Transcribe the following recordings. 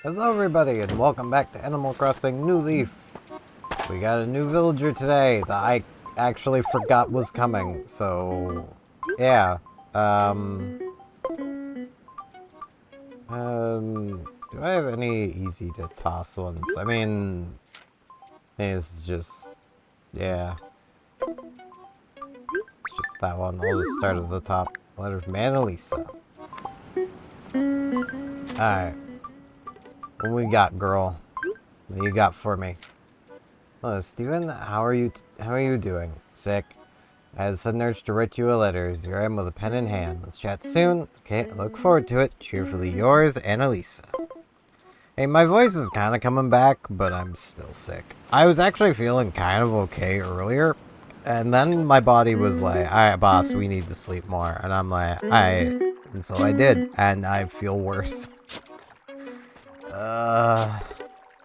Hello everybody and welcome back to Animal Crossing New Leaf. We got a new villager today that I actually forgot was coming, so yeah. Do I have any easy to toss ones? I mean, it's just, yeah. It's just that one. I'll just start at the top. Letter Manalisa. Alright. What we got, girl? What you got for me? Hello, Steven. How are you doing? Sick. I had a sudden urge to write you a letter. Here I am with a pen in hand. Let's chat soon. Okay, I look forward to it. Cheerfully yours, Annalisa. Hey, my voice is kind of coming back, but I'm still sick. I was actually feeling kind of okay earlier, and then my body was like, alright, boss, we need to sleep more. And I'm like, alright. And so I did, and I feel worse.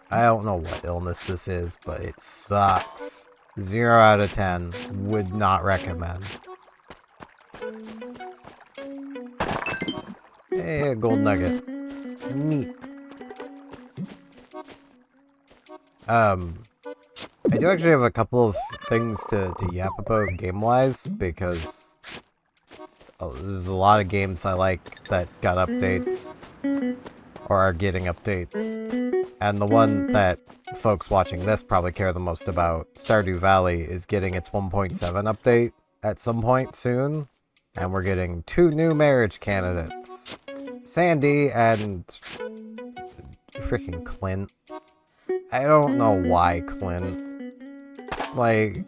I don't know what illness this is, but it sucks. 0 out of 10. Would not recommend. Hey, a gold nugget. Neat. I do actually have a couple of things to yap about game-wise, because there's a lot of games I like that got updates, or are getting updates. And the one that folks watching this probably care the most about, Stardew Valley, is getting its 1.7 update at some point soon. And we're getting 2 new marriage candidates. Sandy and freaking Clint. I don't know why Clint. Like,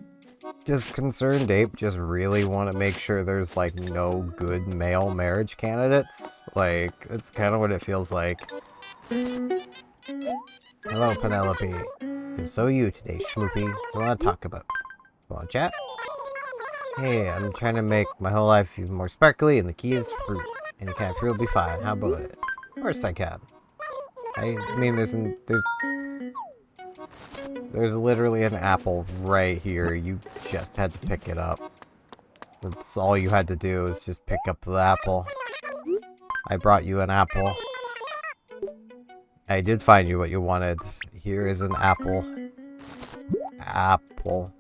does Concerned Ape just really want to make sure there's, like, no good male marriage candidates? Like, that's kind of what it feels like. Hello, Penelope. And so are you today, Schmoopy. What do you want to talk about? You want to chat? Hey, I'm trying to make my whole life even more sparkly, and the key is fruit. Any kind of fruit will be fine. How about it? Of course I can. I mean, there's literally an apple right here. You just had to pick it up. That's all you had to do is just pick up the apple. I brought you an apple. I did find you what you wanted. Here is an apple. Apple.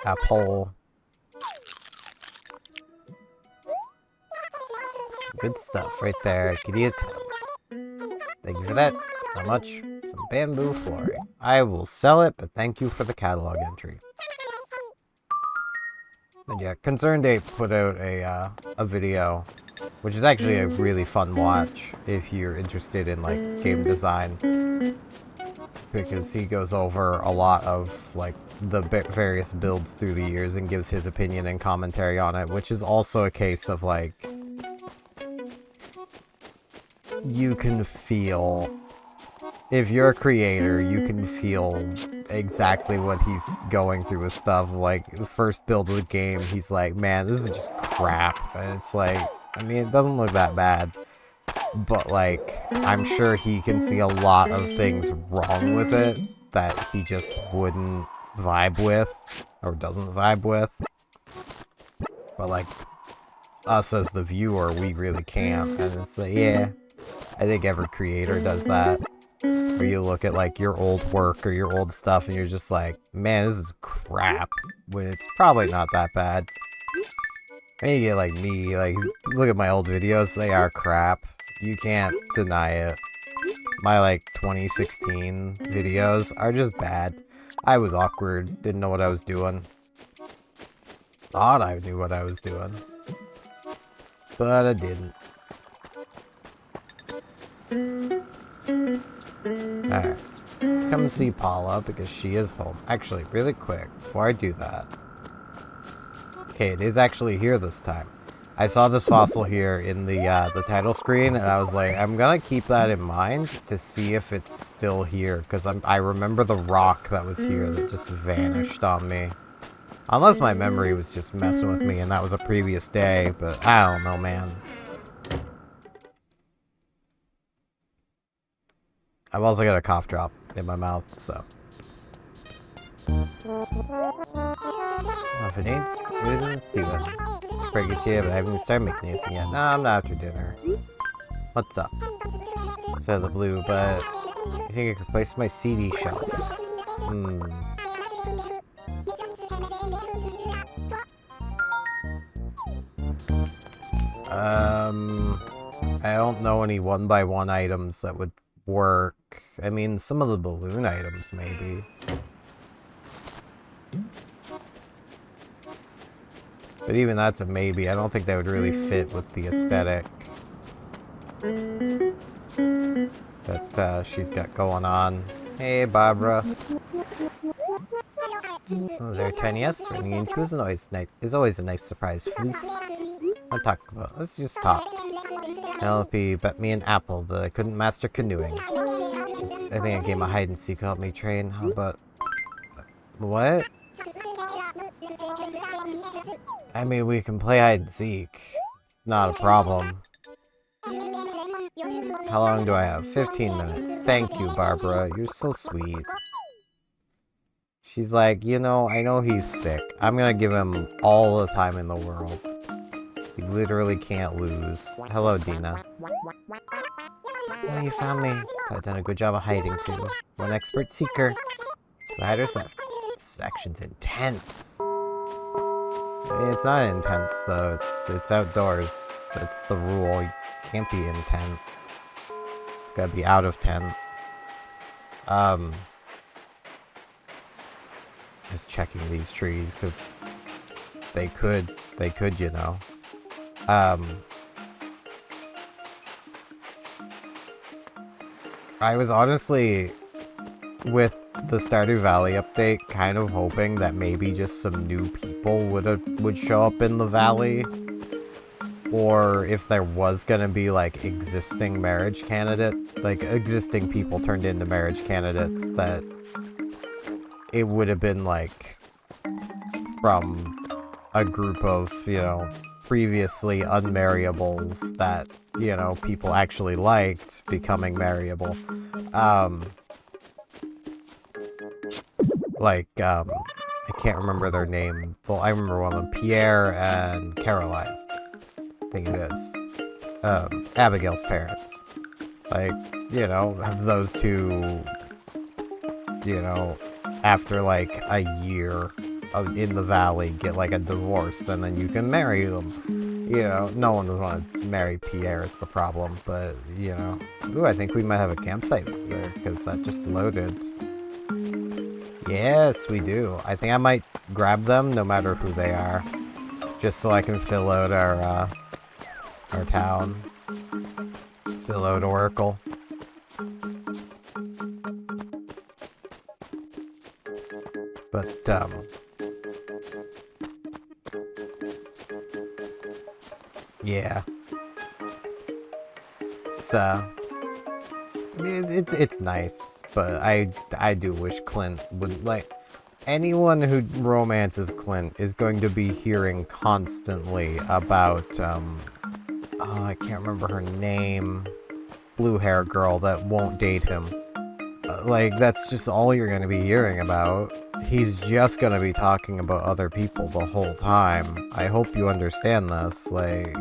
Apple. Good stuff right there. Give you a 10. Thank you for that so much. Some bamboo flooring. I will sell it, but thank you for the catalog entry. And yeah, Concerned Ape put out a video, which is actually a really fun watch if you're interested in like game design, because he goes over a lot of like the various builds through the years and gives his opinion and commentary on it, which is also a case of like, you can feel, if you're a creator, you can feel exactly what he's going through with stuff. Like, the first build of the game, he's like, man, this is just crap. And it's like, I mean, it doesn't look that bad. But, like, I'm sure he can see a lot of things wrong with it that he just wouldn't vibe with, or doesn't vibe with. But, like, us as the viewer, we really can't. And it's like, yeah, I think every creator does that. Where you look at like your old work or your old stuff and you're just like, man, this is crap, when it's probably not that bad. And you get like me, like, look at my old videos, they are crap. You can't deny it. My like 2016 videos are just bad. I was awkward, didn't know what I was doing. Thought I knew what I was doing, but I didn't. Alright, let's come see Paula because she is home. Actually, really quick, before I do that. Okay, it is actually here this time. I saw this fossil here in the title screen, and I was like, I'm gonna keep that in mind to see if it's still here, because I remember the rock that was here that just vanished on me. Unless my memory was just messing with me and that was a previous day, but I don't know, man. I've also got a cough drop in my mouth, so. If it ain't Steven. Break it to you, but I haven't started making anything yet. No, I'm not after dinner. What's up? instead of the blue, but I think I could place my CD shelf. I don't know any one-by-one items that would work. I mean, some of the balloon items, maybe. But even that's a maybe. I don't think that would really fit with the aesthetic that she's got going on. Hey, Barbara. Oh, there, Tiny S. Running into you is always a nice surprise. I'll talk about. Let's just talk. LP bet me an apple that I couldn't master canoeing. I think a game of hide and seek helped me train. How about what? I mean, we can play hide and seek. It's not a problem. How long do I have? 15 minutes. Thank you, Barbara. You're so sweet. She's like, you know, I know he's sick. I'm gonna give him all the time in the world. He literally can't lose. Hello, Dina. Oh, you found me. I've done a good job of hiding, too. One expert seeker. The hider's left. This section's intense. I mean, it's not intense, though. It's outdoors. That's the rule. You can't be in tent. It's gotta be out of tent. Just checking these trees, because they could, you know. I was honestly, with the Stardew Valley update, kind of hoping that maybe just some new people would show up in the valley. Or if there was gonna be, like, existing marriage existing people turned into marriage candidates, that it would have been, like, from a group of, you know, previously unmarriables that, you know, people actually liked becoming marriable. I can't remember their name. Well, I remember one of them, Pierre and Caroline. I think it is. Abigail's parents. Like, you know, have those two, you know, after, like, a year in the valley, get, like, a divorce, and then you can marry them. You know, no one would want to marry Pierre is the problem, but, you know. Ooh, I think we might have a campsite visitor, because that just loaded. Yes, we do. I think I might grab them, no matter who they are, just so I can fill out our town. Fill out Oracle. But, yeah. It's nice, but I do wish Clint would, like, anyone who romances Clint is going to be hearing constantly about, oh, I can't remember her name, blue hair girl that won't date him. Like, that's just all you're going to be hearing about. He's just going to be talking about other people the whole time. I hope you understand this. Like,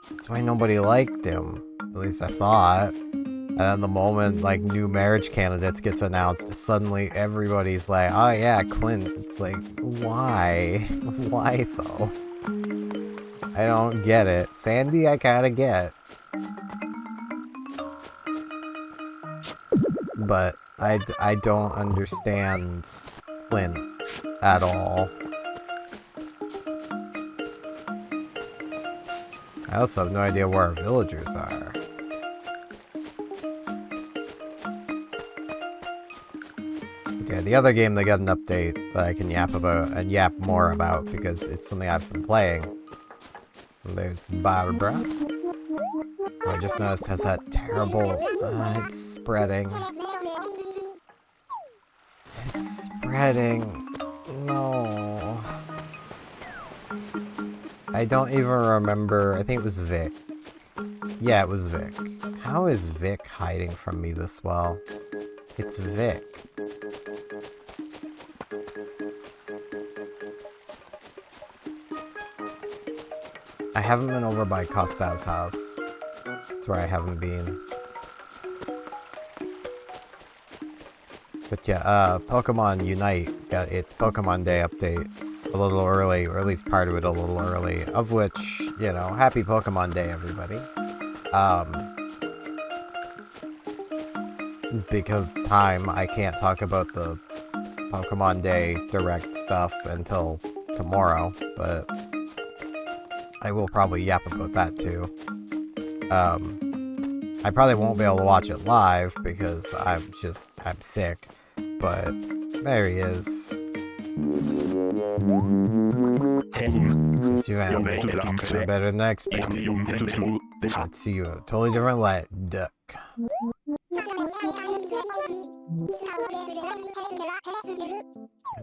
that's why nobody liked him. At least I thought. And then the moment, like, new marriage candidates gets announced, suddenly everybody's like, oh yeah, Clint. It's like, why? Why, though? I don't get it. Sandy, I kinda get. But I don't understand Clint at all. I also have no idea where our villagers are. Okay, the other game, they got an update that I can yap about, and yap more about, because it's something I've been playing. And there's Barbara, who I just noticed has that terrible, it's spreading. It's spreading. No. I don't even remember. I think it was Vic. Yeah, it was Vic. How is Vic hiding from me this well? It's Vic. I haven't been over by Costa's house. It's where I haven't been. But yeah, Pokemon Unite got its Pokemon Day update a little early, or at least part of it a little early, of which, you know, happy Pokemon Day, everybody. Because time, I can't talk about the Pokemon Day Direct stuff until tomorrow, but I will probably yap about that too. I probably won't be able to watch it live because I'm sick, but there he is. You're better than I expected. Let's see you in a totally different light, duck.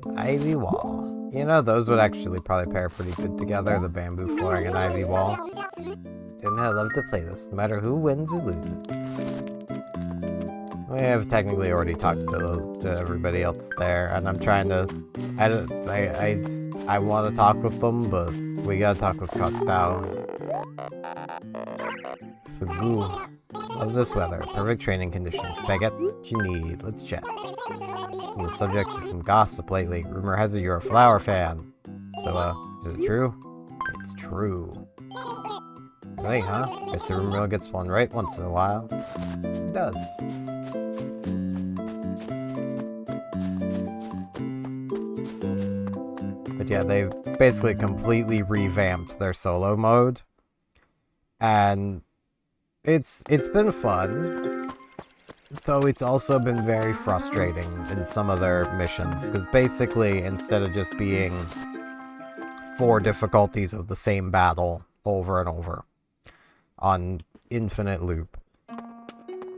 An ivy wall. You know, those would actually probably pair pretty good together, the bamboo flooring and ivy wall. Damn it, I love to play this, no matter who wins or loses. We have technically already talked to everybody else there, and I'm trying to... I want to talk with them, but we gotta talk with Costow. Fagoo. Love this weather. Perfect training conditions. Baguette, what you need? Let's chat. I'm the subject to some gossip lately. Rumor has it you're a flower fan. So, is it true? It's true. Right, huh? Guess the rumor gets one right once in a while. It does. But yeah, they've basically completely revamped their solo mode. And it's been fun. Though it's also been very frustrating in some of their missions. Because basically, instead of just being 4 difficulties of the same battle over and over on infinite loop,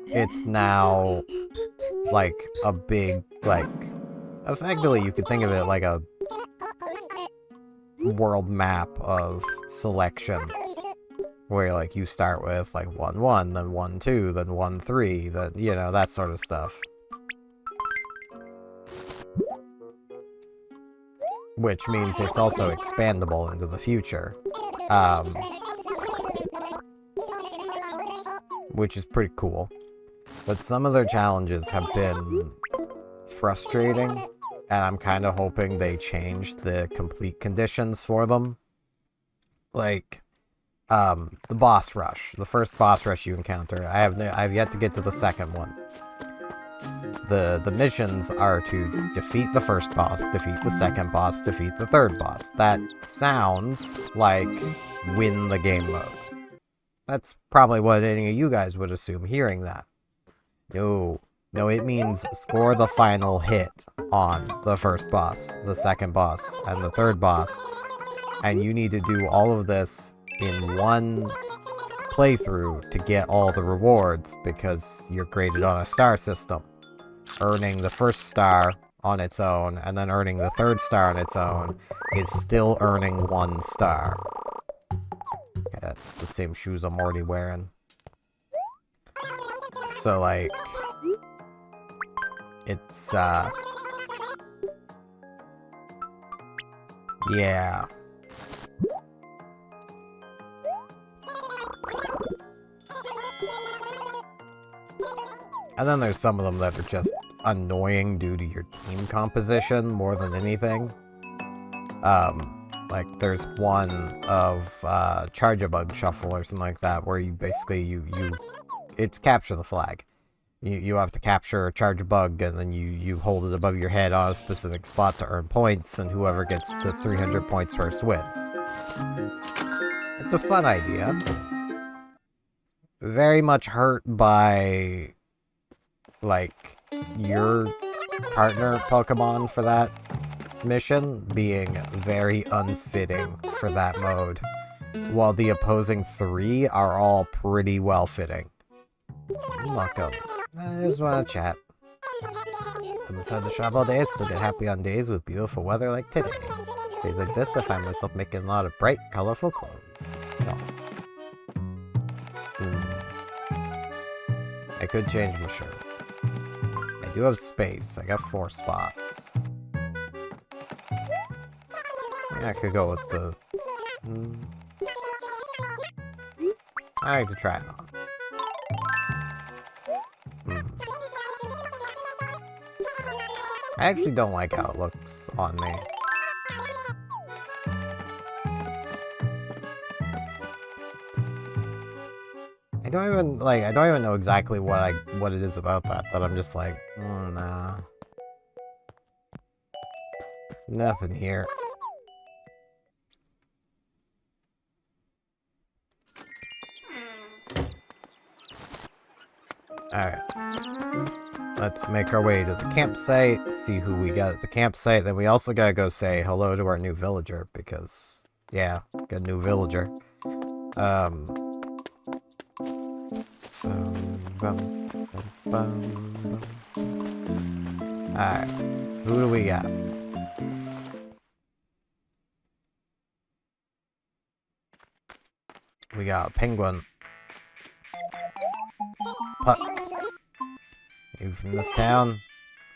it's now like a big, like, effectively you could think of it like a world map of selection, where like you start with like 1-1, then 1-2, then 1-3, then, you know, that sort of stuff. Which means it's also expandable into the future. Which is pretty cool. But some of their challenges have been frustrating, and I'm kind of hoping they change the complete conditions for them. Like, the boss rush. The first boss rush you encounter. I have yet to get to the second one. The missions are to defeat the first boss, defeat the second boss, defeat the third boss. That sounds like win the game mode. That's probably what any of you guys would assume hearing that. No, it means score the final hit on the first boss, the second boss, and the third boss. And you need to do all of this in one playthrough to get all the rewards, because you're graded on a star system. Earning the first star on its own, and then earning the third star on its own, is still earning 1 star. Okay, that's the same shoes I'm already wearing. So, like, it's, yeah. And then there's some of them that are just annoying due to your team composition more than anything. Like, there's one of, Charge-a-Bug Shuffle or something like that, where you basically, it's capture the flag. You have to capture a Charge-a-Bug, and then you hold it above your head on a specific spot to earn points, and whoever gets to 300 points first wins. It's a fun idea. Very much hurt by, like, your partner Pokemon for that mission being very unfitting for that mode, while the opposing 3 are all pretty well fitting. You're welcome. I just want to chat. I'm inside the shop all day. I still get happy on days with beautiful weather like today. Days like this, I find myself making a lot of bright, colorful clothes. No. I could change my shirt. I do have space. I got 4 spots. I could go with the... I like to try it on. I actually don't like how it looks on me. I don't even know exactly what it is about that I'm just like, oh, nah. Nothing here. Alright. Let's make our way to the campsite, see who we got at the campsite. Then we also gotta go say hello to our new villager, because, yeah, got a new villager. Alright, so who do we got? We got a penguin. Puck. You from this town?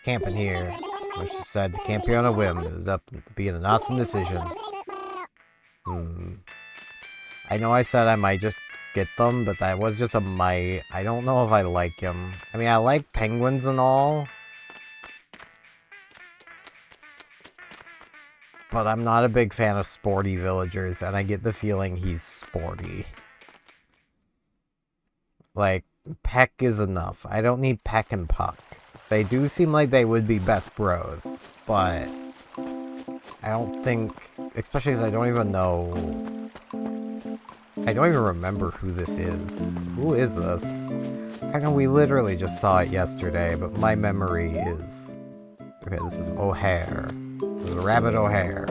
Camping here. Wish you decided to camp here on a whim. It ended up being an awesome decision. I know I said I might just get them, but that was just a might. I don't know if I like him. I mean, I like penguins and all. But I'm not a big fan of sporty villagers, and I get the feeling he's sporty. Like, Peck is enough. I don't need Peck and Puck. They do seem like they would be best bros, but I don't think, especially because I don't even know, I don't even remember who this is. Who is this? I know we literally just saw it yesterday, but my memory is, okay, this is O'Hare. This is Rabbit O'Hare.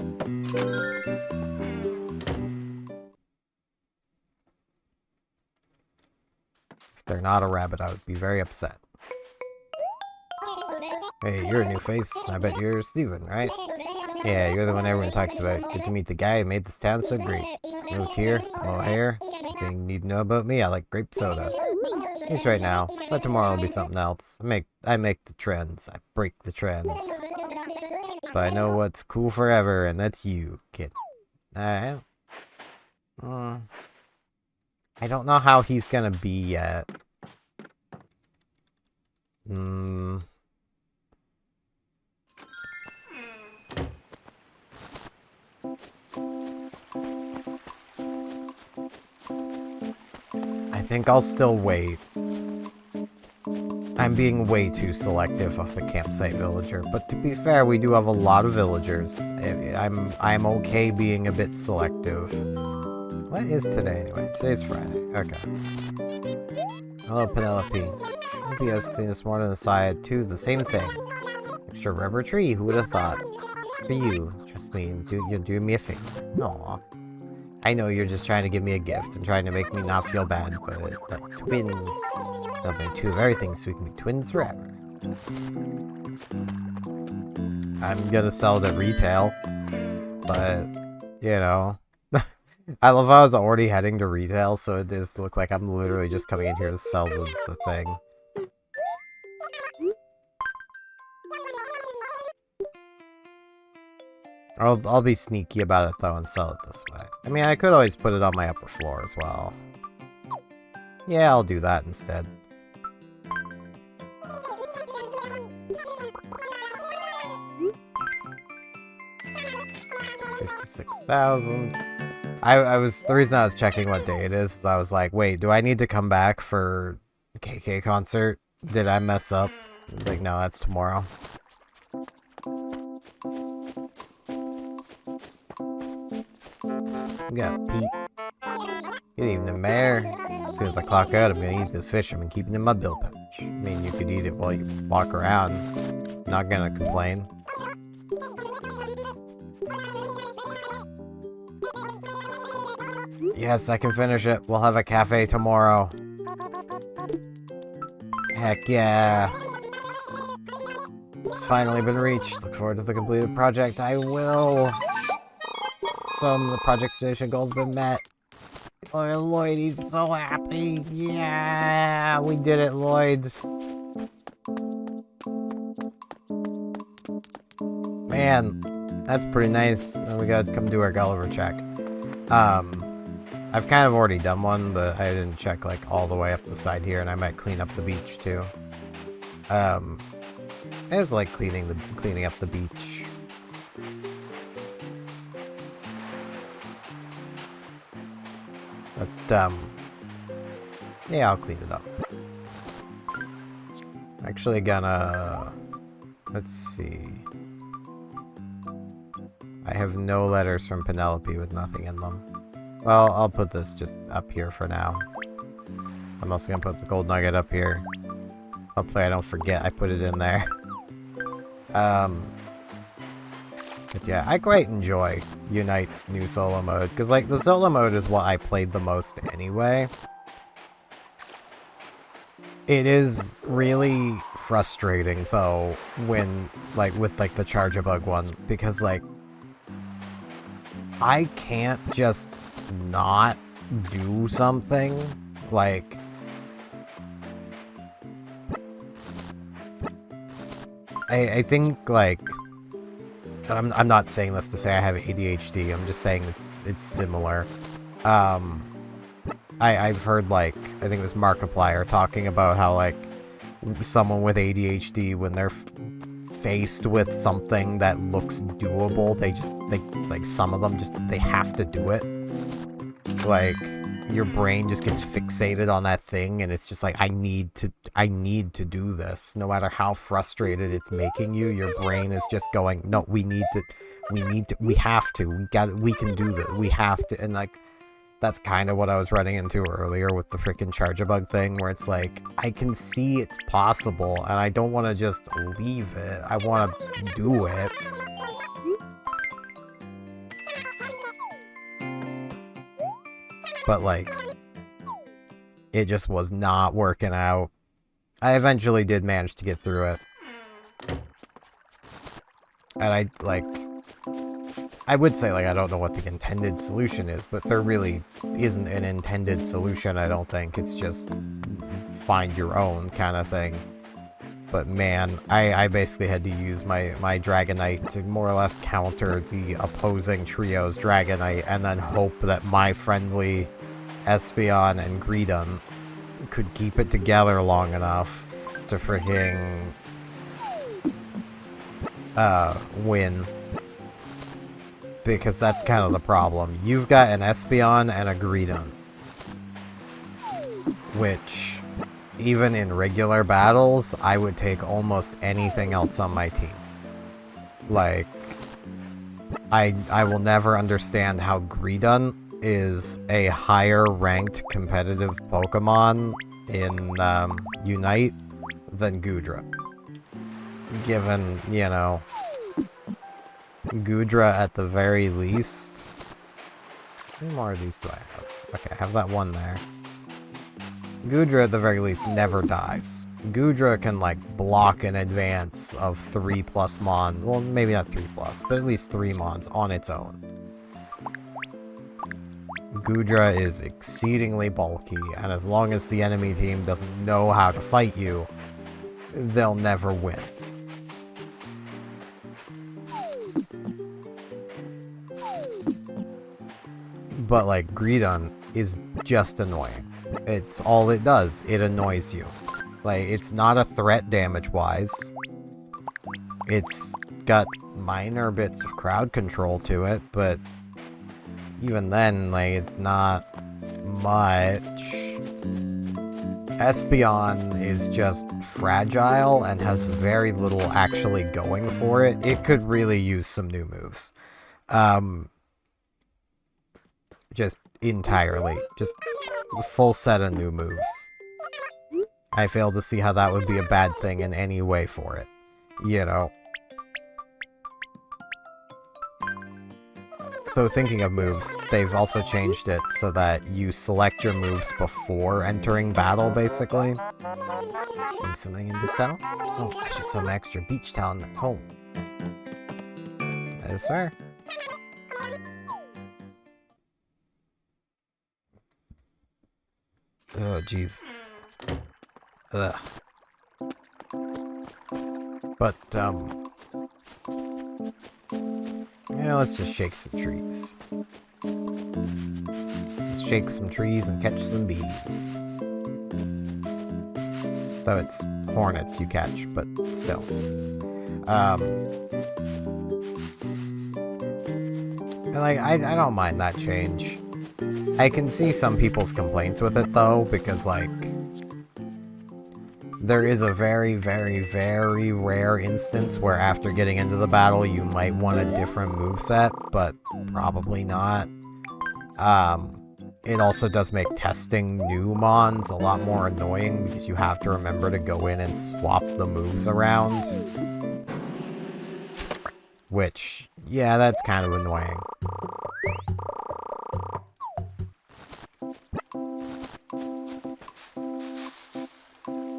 If they're not a rabbit, I would be very upset. Hey, you're a new face. I bet you're Steven, right? Yeah, you're the one everyone talks about. Good to meet the guy who made this town so great. Moved here, O'Hare. Anything you need to know about me? I like grape soda. Just right now, but tomorrow will be something else. I make the trends. I break the trends. But I know what's cool forever, and that's you, kid. I don't know how he's gonna be yet. I think I'll still wait. I'm being way too selective of the campsite villager, but to be fair, we do have a lot of villagers. I'm okay being a bit selective. What is today anyway? Today's Friday. Okay. Hello, Penelope. Penelope, I was cleaning this morning on the side too. The same thing. Extra rubber tree. Who would have thought? For you, trust me. You're doing me a favor. Aw. I know you're just trying to give me a gift and trying to make me not feel bad, but twins. They'll be two of everything so we can be twins forever. I'm gonna sell it at retail, but, you know. I love how I was already heading to retail, so it does look like I'm literally just coming in here to sell the thing. I'll be sneaky about it though and sell it this way. I mean, I could always put it on my upper floor as well. Yeah, I'll do that instead. $56,000. The reason I was checking what day it is I was like, wait, do I need to come back for the KK concert? Did I mess up? Like, no, that's tomorrow. We got Pete. Good evening, Mayor. As soon as I clock out, I'm gonna eat this fish I've been keeping in my bill pouch. I mean, you could eat it while you walk around. Not gonna complain. Yes, I can finish it. We'll have a cafe tomorrow. Heck yeah. It's finally been reached. Look forward to the completed project. I will. Some of the project's finishing goals have been met. Oh, Lloyd, he's so happy. Yeah, we did it, Lloyd. Man, that's pretty nice. And we gotta come do our Gulliver check. I've kind of already done one, but I didn't check like all the way up the side here, and I might clean up the beach too. I just like cleaning up the beach. But yeah, I'll clean it up. Actually gonna, let's see. I have no letters from Penelope with nothing in them. Well, I'll put this just up here for now. I'm also gonna put the gold nugget up here. Hopefully I don't forget I put it in there. But yeah, I quite enjoy Unite's new solo mode, because like the solo mode is what I played the most anyway. It is really frustrating though when like with like the Charge-a-Bug one, because like I can't just not do something. Like I think like I'm not saying this to say I have ADHD. I'm just saying it's similar. I've heard like I think it was Markiplier talking about how like someone with ADHD, when they're faced with something that looks doable, they like some of them just they have to do it. Like your brain just gets fixated on that thing, and it's just like I need to do this. No matter how frustrated it's making you, your brain is just going, no, we have to, we can do this, we have to. And like that's kind of what I was running into earlier with the freaking Charge-a-Bug thing, where it's like I can see it's possible and I don't want to just leave it, I want to do it. But like it just was not working out. I eventually did manage to get through it. And I would say, like, I don't know what the intended solution is, but there really isn't an intended solution, I don't think. It's just find your own kind of thing. But man, I basically had to use my Dragonite to more or less counter the opposing trio's Dragonite, and then hope that my friendly Espeon and Greedon could keep it together long enough to freaking win. Because that's kind of the problem. You've got an Espeon and a Greedon, which even in regular battles, I would take almost anything else on my team. Like, I will never understand how Greedon is a higher ranked competitive Pokemon in Unite than Goodra. Given, you know, Goodra at the very least. How many more of these do I have? Okay, I have that one there. Goodra at the very least never dies. Goodra can like block in advance of 3+ Mon. Well, maybe not 3+, but at least 3 Mons on its own. Goodra is exceedingly bulky, and as long as the enemy team doesn't know how to fight you, they'll never win. But like Greedon is just annoying. It's all it does. It annoys you. Like, it's not a threat damage-wise. It's got minor bits of crowd control to it, but even then, like, it's not much. Espeon is just fragile and has very little actually going for it. It could really use some new moves. Just entirely. Just a full set of new moves. I fail to see how that would be a bad thing in any way for it. You know. Though thinking of moves, they've also changed it so that you select your moves before entering battle, basically. Bring something into sell? Oh, I should sell my extra beach talent at home. Yes, sir. Oh, jeez. Ugh. But, yeah, let's just shake some trees. Let's shake some trees and catch some bees. Though it's hornets you catch, but still. And like, I don't mind that change. I can see some people's complaints with it, though, because, like, there is a very, very, very rare instance where after getting into the battle, you might want a different moveset, but probably not. It also does make testing new mons a lot more annoying, because you have to remember to go in and swap the moves around. Which, yeah, that's kind of annoying.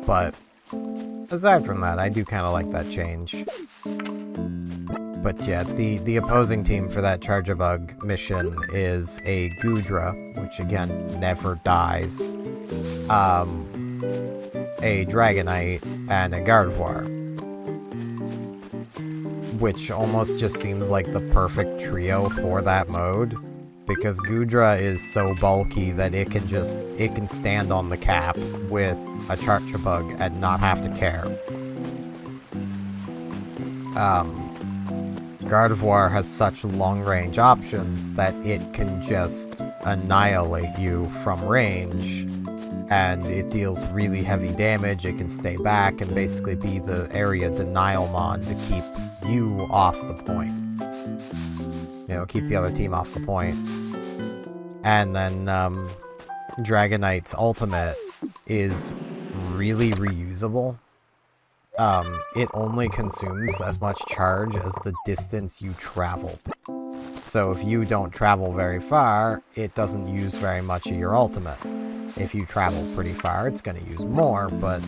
But aside from that, I do kind of like that change. But yeah, the opposing team for that Charjabug mission is a Gudra, which again, never dies, a Dragonite, and a Gardevoir. Which almost just seems like the perfect trio for that mode. Because Gudra is so bulky that it can stand on the cap with a Charjabug and not have to care. Gardevoir has such long-range options that it can just annihilate you from range, and it deals really heavy damage. It can stay back and basically be the area denial mon to keep you off the point. You know, keep the other team off the point. And then, Dragonite's ultimate is really reusable. It only consumes as much charge as the distance you traveled. So if you don't travel very far, it doesn't use very much of your ultimate. If you travel pretty far, it's going to use more, but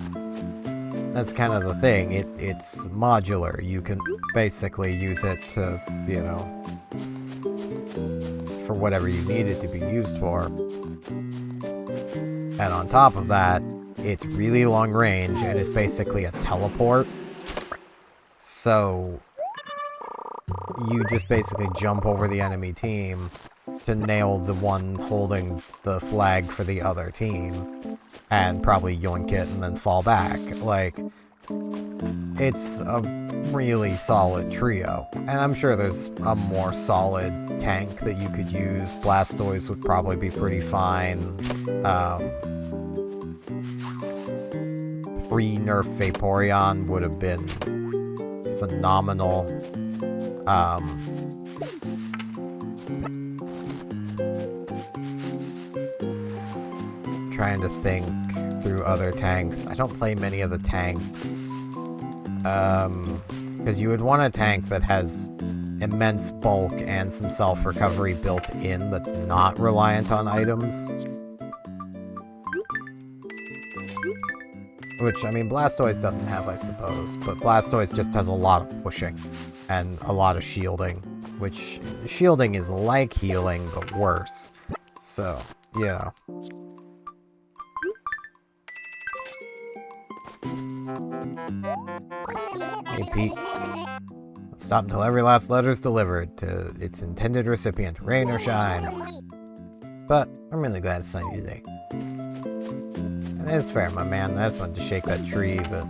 that's kind of the thing. It's modular. You can basically use it to, you know, for whatever you need it to be used for. And on top of that, it's really long range and it's basically a teleport. So you just basically jump over the enemy team to nail the one holding the flag for the other team and probably yoink it and then fall back. Like, it's a really solid trio. And I'm sure there's a more solid tank that you could use. Blastoise would probably be pretty fine. Pre-nerf Vaporeon would have been phenomenal. Trying to think through other tanks. I don't play many of the tanks. Because you would want a tank that has immense bulk and some self-recovery built in that's not reliant on items. Which, I mean, Blastoise doesn't have, I suppose, but Blastoise just has a lot of pushing and a lot of shielding, which shielding is like healing, but worse. So, you know. Hey, Pete. Stop until every last letter is delivered to its intended recipient, rain or shine. But I'm really glad it's sunny today. And it's fair, my man. I just wanted to shake that tree, but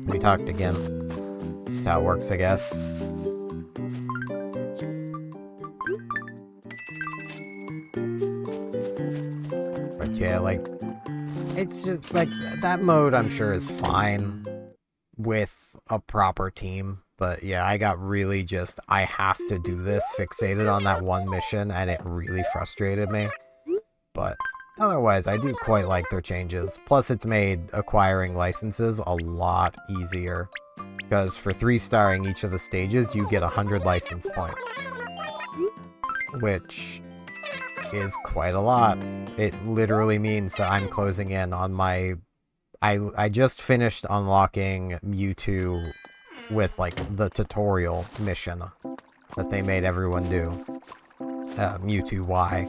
we talked again. Just how it works, I guess. But yeah, like, it's just, like, that mode I'm sure is fine with a proper team. But yeah, I got really just, I have to do this, fixated on that one mission, and it really frustrated me. But otherwise, I do quite like their changes. Plus, it's made acquiring licenses a lot easier. Because for 3-starring each of the stages, you get 100 license points. Which is quite a lot. It literally means that I'm closing in on my... I just finished unlocking Mewtwo with, like, the tutorial mission that they made everyone do. Mewtwo Y.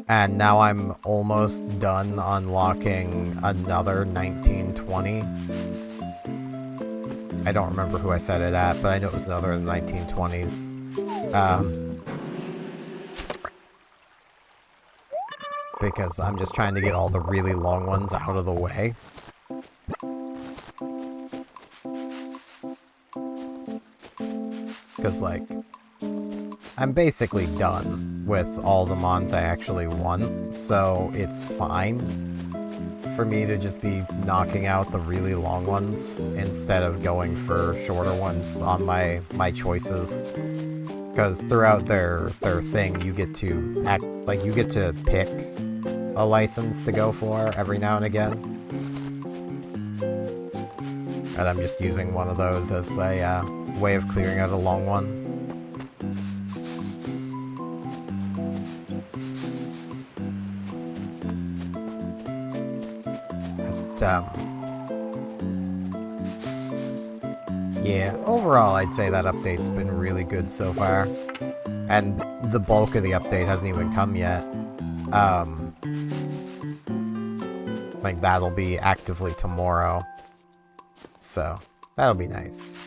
And now I'm almost done unlocking another 1920. I don't remember who I said it at, but I know it was another in the 1920s. Because I'm just trying to get all the really long ones out of the way. because, like, I'm basically done with all the mons I actually want, so it's fine for me to just be knocking out the really long ones instead of going for shorter ones on my choices. Because throughout their thing, you get to act like you get to pick a license to go for every now and again. And I'm just using one of those as a way of clearing out a long one. Yeah, overall I'd say that update's been really good so far. And the bulk of the update hasn't even come yet. Like, that'll be actively tomorrow. So, that'll be nice.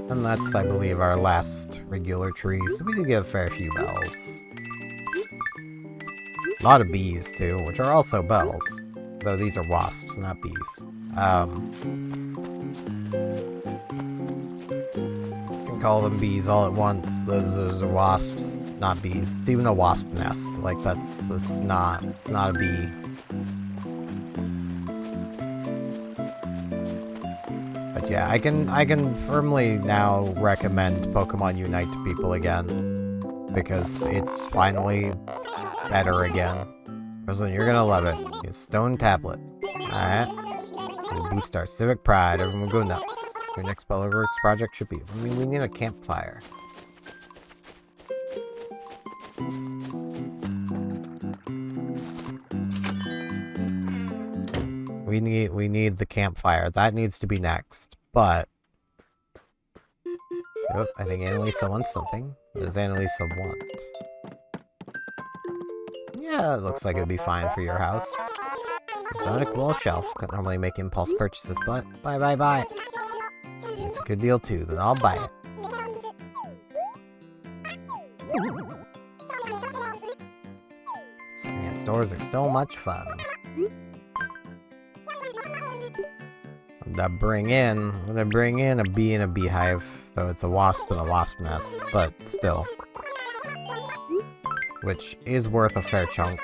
And that's, I believe, our last regular tree, so we did get a fair few bells. A lot of bees, too, which are also bells. Though these are wasps, not bees. You can call them bees all at once. Those are wasps, not bees. It's even a wasp nest. Like, it's not a bee. But yeah, I can firmly now recommend Pokemon Unite to people again, because it's finally better again. Rosalyn, you're gonna love it. Get a stone tablet. Alright. Gonna boost our civic pride. Everyone go nuts. Your next Spellworks project should be. I mean, we need a campfire. We need the campfire. That needs to be next. But oh, I think Annalisa wants something. What does Annalisa want? Yeah, it looks like it'd be fine for your house. Exotic little shelf. Can't normally make impulse purchases, but buy. It's a good deal too, then I'll buy it. Man, stores are so much fun. I'm gonna bring in a bee and a beehive, though it's a wasp and a wasp nest, but still. Which is worth a fair chunk.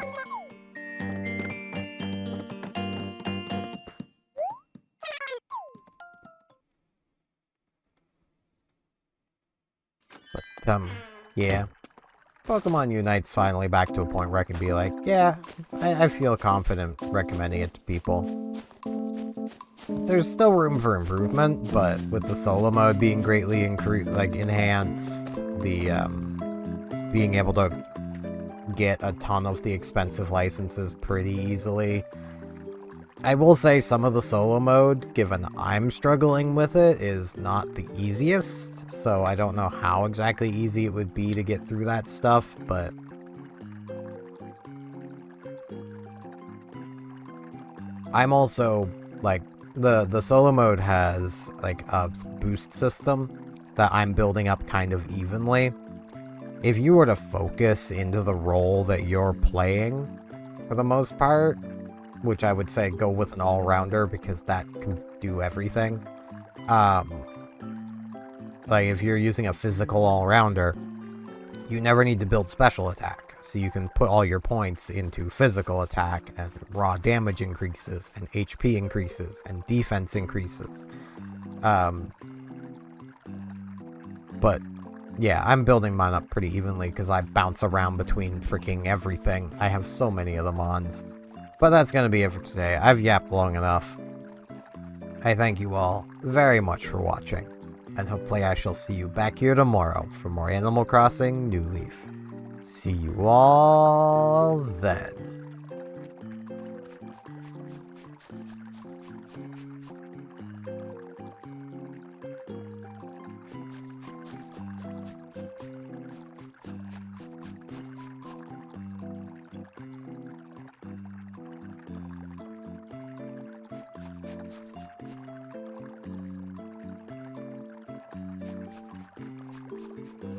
But, yeah. Pokemon Unite's finally back to a point where I can be like, yeah, I feel confident recommending it to people. There's still room for improvement, but with the solo mode being greatly enhanced, the, being able to get a ton of the expensive licenses pretty easily. I will say some of the solo mode, given I'm struggling with it, is not the easiest, so I don't know how exactly easy it would be to get through that stuff, but I'm also, like, the solo mode has, like, a boost system that I'm building up kind of evenly. If you were to focus into the role that you're playing, for the most part, which I would say go with an all-rounder because that can do everything. Like, if you're using a physical all-rounder, you never need to build special attack. So you can put all your points into physical attack and raw damage increases and HP increases and defense increases. But yeah, I'm building mine up pretty evenly because I bounce around between freaking everything. I have so many of the mons. But that's going to be it for today. I've yapped long enough. I thank you all very much for watching, and hopefully I shall see you back here tomorrow for more Animal Crossing New Leaf. See you all then.